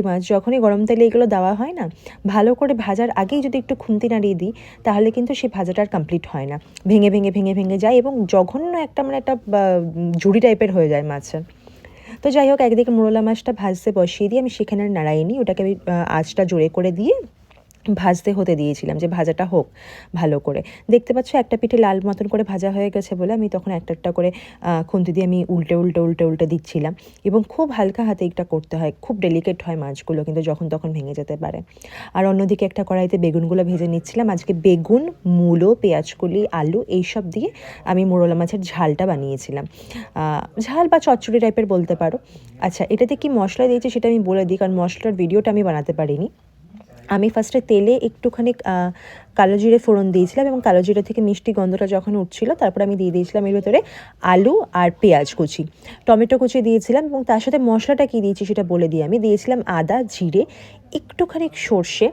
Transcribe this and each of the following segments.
মাছ যখনই গরম তেলে এগুলো দেওয়া হয় না, ভালো করে ভাজার আগেই যদি একটু খুন্তি নাড়িয়ে দিই, তাহলে কিন্তু সেই ভাজাটা আর কমপ্লিট হয় না, ভেঙে ভেঙে ভেঙে ভেঙে যায় এবং জঘন্য একটা মানে একটা ঝুড়ি টাইপের হয়ে যায় মাছের। তো যাই হোক, একদিকে মোরলা মাছটা ভাজতে বসিয়ে দিয়ে আমি সেখানে নাড়াইনি, ওটাকে আমি আঁচটা জোরে করে দিয়ে ভাজতে হতে দিয়েছিলাম, যে ভাজাটা হোক ভালো করে। দেখতে পাচ্ছ একটা পিঠে লাল মতন করে ভাজা হয়ে গেছে বলে আমি তখন একটা একটা করে খুন্তি দিয়ে আমি উল্টে উল্টে উল্টে উল্টে দিচ্ছিলাম, এবং খুব হালকা হাতে এটা করতে হয়, খুব ডেলিকেট হয় মাছগুলো, কিন্তু যখন তখন ভেঙে যেতে পারে। আর অন্যদিকে একটা কড়াইতে বেগুনগুলো ভেজে নিচ্ছিলাম। আজকে বেগুন, মূলো, পেঁয়াজকলি, আলু এইসব দিয়ে আমি মোরলা মাছের ঝালটা বানিয়েছিলাম, ঝাল বা চচ্চড়ি টাইপের বলতে পারো। আচ্ছা, এটাতে কি মশলা দিয়েছি সেটা আমি বলে দিই, কারণ মশলার ভিডিওটা আমি বানাতে পারিনি। আমি ফার্স্টে তেলে একটুখানি কালো জিরে ফোড়ন দিয়েছিলাম, এবং কালো জিরে থেকে মিষ্টি গন্ধটা যখন উঠছিল, তারপর আমি দিয়ে দিয়েছিলাম এর ভেতরে আলু আর পেঁয়াজ কুচি, টমেটো কুচি দিয়েছিলাম, এবং তার সাথে মশলাটা কী দিয়েছি সেটা বলে দিই। আমি দিয়েছিলাম আদা, জিরে, একটুখানি সর্ষে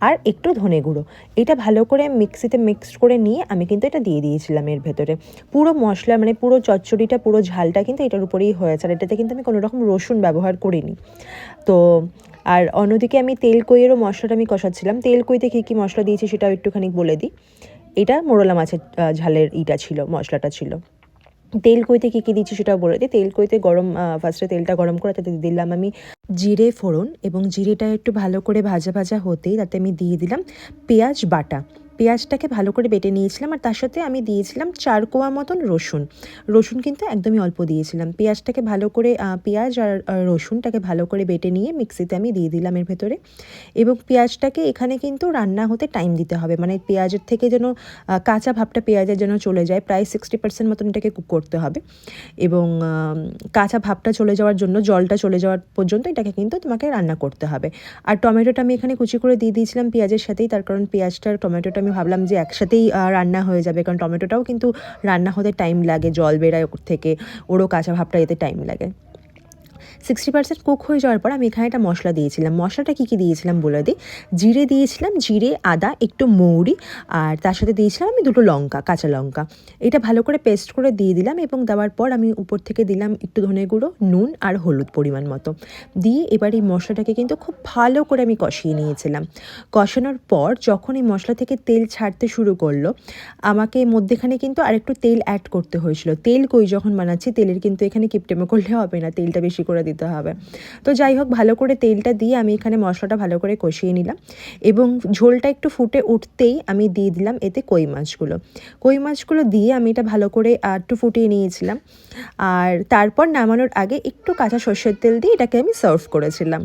আর একটু ধনে গুঁড়ো। এটা ভালো করে মিক্সিতে মিক্সড করে নিয়ে আমি কিন্তু এটা দিয়ে দিয়েছিলাম এর ভেতরে। পুরো মশলা মানে পুরো চচ্চড়িটা, পুরো ঝালটা কিন্তু এটার উপরেই হয়েছে, আর এটাতে কিন্তু আমি কোনো রকম রসুন ব্যবহার করিনি। তো আর অন্যদিকে আমি তেল কইয়েরও মশলাটা আমি কষাচ্ছিলাম। তেল কইতে কী কী মশলা দিয়েছি সেটাও একটুখানি বলে দিই। এটা মোরলা মাছের ঝালের ছিল, মশলাটা ছিল। তেল কইতে কী কী দিচ্ছি সেটাও বলে দিই। তেল কইতে ফার্স্টে তেলটা গরম করে তাতে দিলাম আমি জিরে ফোড়ন, এবং জিরেটা একটু ভালো করে ভাজা ভাজা হতেই তাতে আমি দিয়ে দিলাম পেঁয়াজ বাটা। পেঁয়াজটাকে ভালো করে বেটে নিয়েছিলাম, আর তার সাথে আমি দিয়েছিলাম 4 কোয়া মতন রসুন। রসুন কিন্তু একদমই অল্প দিয়েছিলাম। পেঁয়াজটাকে ভালো করে পেঁয়াজ আর রসুনটাকে ভালো করে বেটে নিয়ে মিক্সিতে আমি দিয়ে দিলাম এর ভেতরে। এবং পেঁয়াজটাকে এখানে কিন্তু রান্না হতে টাইম দিতে হবে, মানে পেঁয়াজের থেকে যেন কাঁচা ভাবটা পেঁয়াজের যেন চলে যায়, প্রায় 60% মতন এটাকে কুক করতে হবে। এবং কাঁচা ভাবটা চলে যাওয়ার জন্য, জলটা চলে যাওয়ার পর্যন্ত এটাকে কিন্তু তোমাকে রান্না করতে হবে। আর টমেটোটা আমি এখানে কুচি করে দিয়ে দিয়েছিলাম পেঁয়াজের সাথেই, তার কারণ পেঁয়াজটা আর টমেটোটা আমি ভাবলাম যে একসাথেই রান্না হয়ে যাবে, কারণ টমেটোটাও কিন্তু রান্না হতে টাইম লাগে, জল বেরায় ওর থেকে, ওরও কাঁচা ভাবটা এতে টাইম লাগে। 60% কুক হয়ে যাওয়ার পর আমি এখানে একটা মশলা দিয়েছিলাম। মশলাটা কী কী দিয়েছিলাম বলে দিই। জিরে দিয়েছিলাম, জিরে, আদা, একটু মৌরি, আর তার সাথে দিয়েছিলাম আমি 2টো লঙ্কা, কাঁচা লঙ্কা। এটা ভালো করে পেস্ট করে দিয়ে দিলাম, এবং দেওয়ার পর আমি উপর থেকে দিলাম একটু ধনে গুঁড়ো, নুন আর হলুদ পরিমাণ মতো দিয়ে এবার এই মশলাটাকে কিন্তু খুব ভালো করে আমি কষিয়ে নিয়েছিলাম। কষানোর পর যখন এই মশলা থেকে তেল ছাড়তে শুরু করলো, আমাকে মধ্যেখানে কিন্তু আরেকটু তেল অ্যাড করতে হয়েছিল। তেল কই যখন বানাচ্ছি, তেলের কিন্তু এখানে কিপটেমে করলে হবে না, তেলটা বেশি করে দিতে হবে। তো যাই হোক, ভালো করে তেলটা দিয়ে আমি এখানে মশলাটা ভালো করে কষিয়ে নিলাম, এবং ঝোলটা একটু ফুটে উঠতেই আমি দিয়ে দিলাম এতে কই মাছগুলো। কই মাছগুলো দিয়ে আমি এটা ভালো করে একটু ফুটিয়ে নিয়েছিলাম, আর তারপর নামানোর আগে একটু কাঁচা সর্ষের তেল দিয়ে এটাকে আমি সার্ভ করেছিলাম।